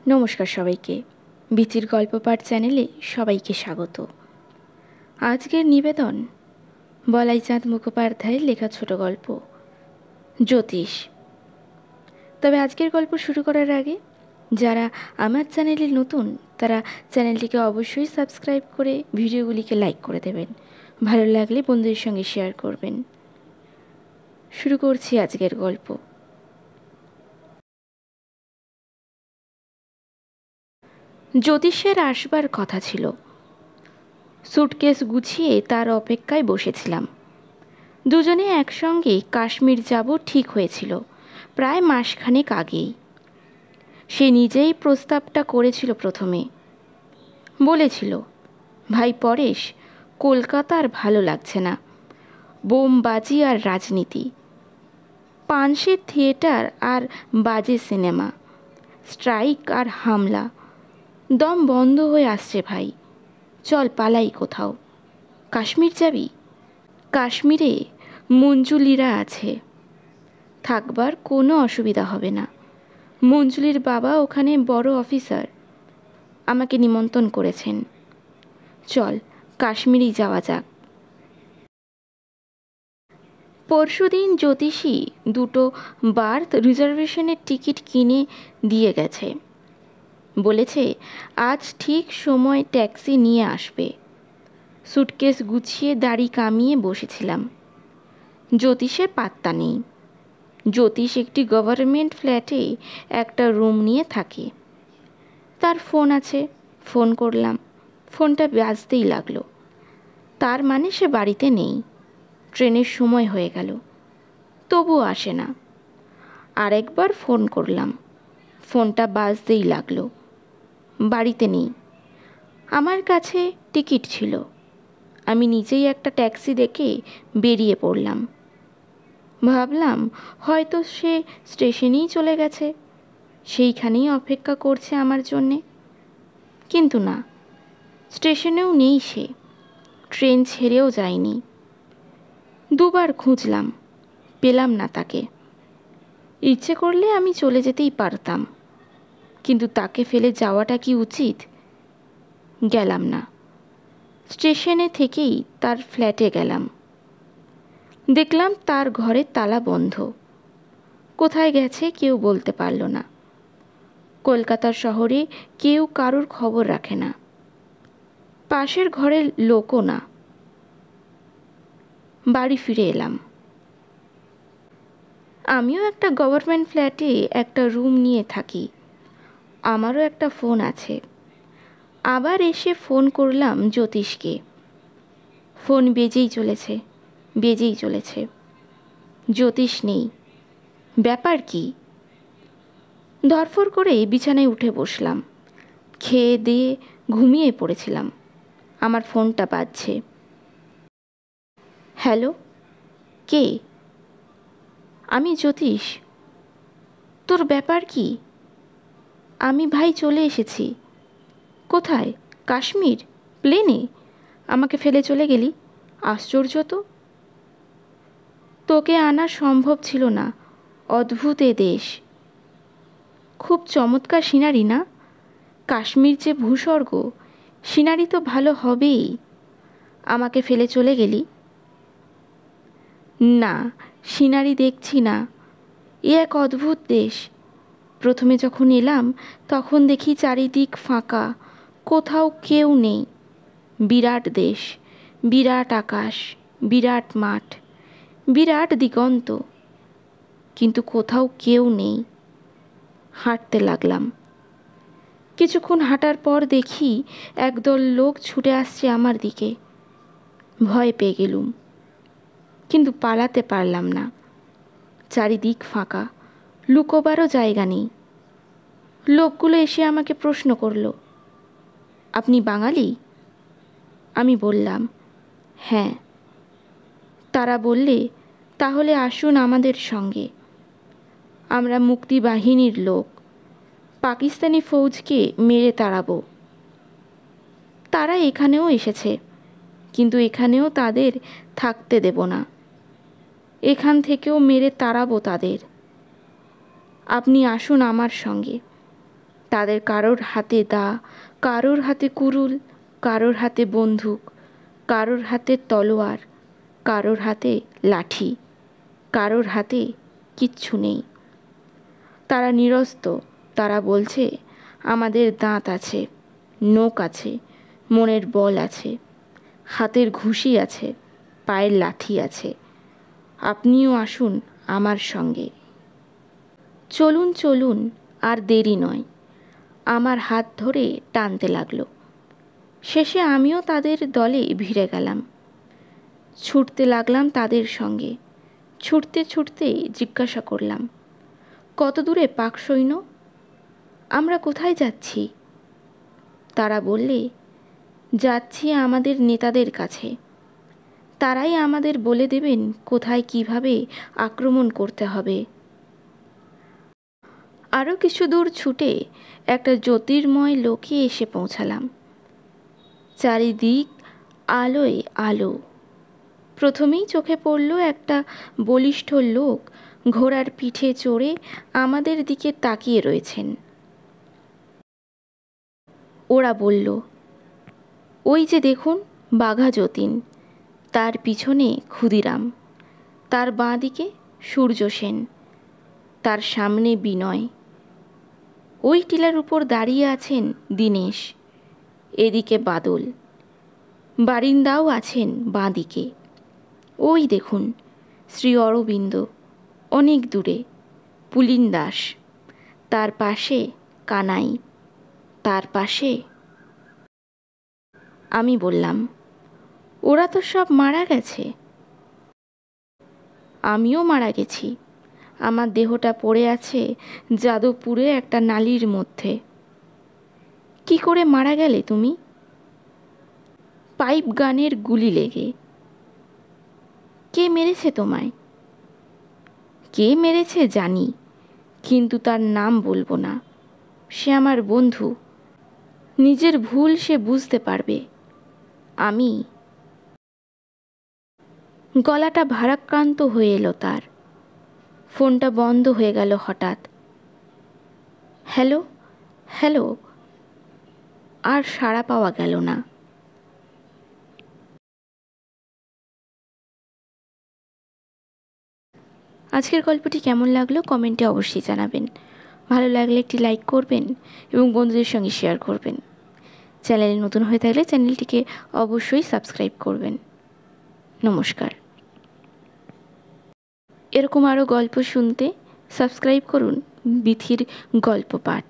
নমস্কার সবাইকে। বিচির গল্প পাঠ চ্যানেলে সবাইকে স্বাগত। আজকের নিবেদন বলাইচাঁদ মুখোপাধ্যায়ের লেখা ছোট গল্প জ্যোতিষ। তবে আজকের গল্প শুরু করার আগে যারা আমার চ্যানেলে নতুন তারা চ্যানেলটিকে অবশ্যই সাবস্ক্রাইব করে ভিডিওগুলিকে লাইক করে দেবেন। ভালো লাগলে বন্ধুদের সঙ্গে শেয়ার করবেন। শুরু করছি আজকের গল্প। জ্যোতিষের আসবার কথা ছিল। সুটকেস গুছিয়ে তার অপেক্ষায় বসেছিলাম। দুজনে একসঙ্গেই কাশ্মীর যাব ঠিক হয়েছিল প্রায় মাসখানেক আগেই। সে নিজেই প্রস্তাবটা করেছিল। প্রথমে বলেছিল, ভাই পরেশ, কলকাতার ভালো লাগছে না, বোমবাজি আর রাজনীতি, পানসের থিয়েটার আর বাজে সিনেমা, স্ট্রাইক আর হামলা, দম বন্ধ হয়ে আসছে ভাই, চল পালাই কোথাও। কাশ্মীর যাবি? কাশ্মীরে মঞ্জুলিরা আছে, থাকবার কোনো অসুবিধা হবে না। মঞ্জুলির বাবা ওখানে বড় অফিসার, আমাকে নিমন্ত্রণ করেছেন। চল কাশ্মীরেই যাওয়া যাক। পরশুদিন জ্যোতিষী দুটো বার্থ রিজার্ভেশনের টিকিট কিনে দিয়ে গেছে। বলেছে আজ ঠিক সময় ট্যাক্সি নিয়ে আসবে। সুটকেস গুছিয়ে দাড়ি কামিয়ে বসেছিলাম। জ্যোতিষের পাত্তা নেই। জ্যোতিষ একটি গভর্নমেন্ট ফ্ল্যাটে একটা রুম নিয়ে থাকে। তার ফোন আছে, ফোন করলাম, ফোনটা বাজতেই লাগলো। তার মানে সে বাড়িতে নেই, ট্রেনের সময় হয়ে গেল, তবুও আসে না। আরেকবার ফোন করলাম, ফোনটা বাজতেই লাগলো, বাড়িতে নেই। আমার কাছে টিকিট ছিল, আমি নিজেই একটা ট্যাক্সি দেখে বেরিয়ে পড়লাম। ভাবলাম হয়তো সে স্টেশনেই চলে গেছে, সেইখানেই অপেক্ষা করছে আমার জন্যে। কিন্তু না, স্টেশনেও নেই সে, ট্রেন ছেড়েও যায়নি। দুবার খুঁজলাম, পেলাম না তাকে। ইচ্ছে করলে আমি চলে যেতেই পারতাম, কিন্তু তাকে ফেলে যাওয়াটা কি উচিত? গেলাম না। স্টেশনে থেকেই তার ফ্ল্যাটে গেলাম। দেখলাম তার ঘরে তালা বন্ধ। কোথায় গেছে কেউ বলতে পারল না। কলকাতার শহরে কেউ কারোর খবর রাখে না, পাশের ঘরের লোকও না। বাড়ি ফিরে এলাম। আমিও একটা গভর্নমেন্ট ফ্ল্যাটে একটা রুম নিয়ে থাকি, আমারও একটা ফোন আছে। আবার এসে ফোন করলাম জ্যোতিষকে। ফোন বেজেই চলেছে, বেজেই চলেছে। জ্যোতিষ নেই। ব্যাপার কি? ধরফর করে বিছানায় উঠে বসলাম। খেয়ে দিয়ে ঘুমিয়ে পড়েছিলাম। আমার ফোনটা বাজছে। হ্যালো, কে? আমি জ্যোতিষ। তোর ব্যাপার কি? আমি ভাই চলে এসেছি। কোথায়? কাশ্মীর? প্লেনে? আমাকে ফেলে চলে গেলি? আশ্চর্য তো। তোকে আনা সম্ভব ছিল না, অদ্ভুত এ দেশ। খুব চমৎকার সিনারি না? কাশ্মীর যে ভূস্বর্গ, সিনারি তো ভালো হবেই। আমাকে ফেলে চলে গেলি? না, সিনারি দেখছি না, এ এক অদ্ভুত দেশ। প্রথমে যখন এলাম তখন দেখি চারিদিক ফাঁকা, কোথাও কেউ নেই। বিরাট দেশ, বিরাট আকাশ, বিরাট মাঠ, বিরাট দিগন্ত, কিন্তু কোথাও কেউ নেই। হাঁটতে লাগলাম। কিছুক্ষণ হাঁটার পর দেখি একদল লোক ছুটে আসছে আমার দিকে। ভয় পেয়ে গেলুম, কিন্তু পালাতে পারলাম না। চারিদিক ফাঁকা, লুকোবারও জায়গা নেই। লোকগুলো এসে আমাকে প্রশ্ন করল, আপনি বাঙালি? আমি বললাম, হ্যাঁ। তারা বললে, তাহলে আসুন আমাদের সঙ্গে। আমরা মুক্তি বাহিনীর লোক, পাকিস্তানি ফৌজকে মেরে তাড়াবো। তারা এখানেও এসেছে, কিন্তু এখানেও তাদের থাকতে দেব না। এখান থেকেও মেরে তাড়াবো তাদের। আপনি আসুন আমার সঙ্গে। তাদের কারোর হাতে দা, কারোর হাতে কুড়ুল, কারোর হাতে বন্দুক, কারোর হাতে তলোয়ার, কারোর হাতে লাঠি, কারোর হাতে কিচ্ছু নেই। তারা নিরস্ত। তারা বলছে, আমাদের দাঁত আছে, নোক আছে, মনের বল আছে, হাতের ঘুষি আছে, পায়ের লাথি আছে। আপনিও আসুন আমার সঙ্গে। চলুন চলুন, আর দেরি নয়। আমার হাত ধরে টানতে লাগলো। শেষে আমিও তাদের দলে ভিড়ে গেলাম। ছুটতে লাগলাম তাদের সঙ্গে। ছুটতে ছুটতে জিজ্ঞাসা করলাম, কত দূরে পাক সৈন্য? আমরা কোথায় যাচ্ছি? তারা বললে, যাচ্ছি আমাদের নেতাদের কাছে। তারাই আমাদের বলে দেবেন কোথায় কিভাবে আক্রমণ করতে হবে। আরও কিছু দূর ছুটে একটা জ্যোতির্ময় লোকে এসে পৌঁছালাম। চারিদিক আলোয় আলো। প্রথমেই চোখে পড়ল একটা বলিষ্ঠ লোক ঘোড়ার পিঠে চড়ে আমাদের দিকে তাকিয়ে রয়েছেন। ওরা বলল, ওই যে দেখুন বাঘা যতীন, তার পিছনে ক্ষুদিরাম, তার বাঁ দিকে সূর্য সেন, তার সামনে বিনয়, ওই টিলার উপর দাঁড়িয়ে আছেন দীনেশ, এদিকে বাদল, বারিন্দাও আছেন বাঁ দিকে। ওই দেখুন শ্রী অরবিন্দ অনেক দূরে, পুলিন দাস, তার পাশে কানাই, তার পাশে। আমি বললাম, ওরা তো সব মারা গেছে। আমিও মারা গেছি। আমার দেহটা পড়ে আছে যাদবপুরে একটা নালির মধ্যে। কি করে মারা গেলে তুমি? পাইপ গানের গুলি লেগে। কে মেরেছে তোমায়? কে মেরেছে জানি, কিন্তু তার নাম বলবো না। সে আমার বন্ধু, নিজের ভুল সে বুঝতে পারবে। আমি। গলাটা ভারাক্রান্ত হয়ে এলো তার। ফোনটা বন্ধ হয়ে গেল হঠাৎ। হ্যালো হ্যালো, আর সাড়া পাওয়া গেল না। আজকের গল্পটি কেমন লাগলো কমেন্টে অবশ্যই জানাবেন। ভালো লাগলে একটি লাইক করবেন এবং বন্ধুদের সঙ্গে শেয়ার করবেন। চ্যানেলে নতুন হয়ে থাকলে চ্যানেলটিকে অবশ্যই সাবস্ক্রাইব করবেন। নমস্কার। এরকম আরও গল্প শুনতে সাবস্ক্রাইব করুন বিথির গল্প পাঠ।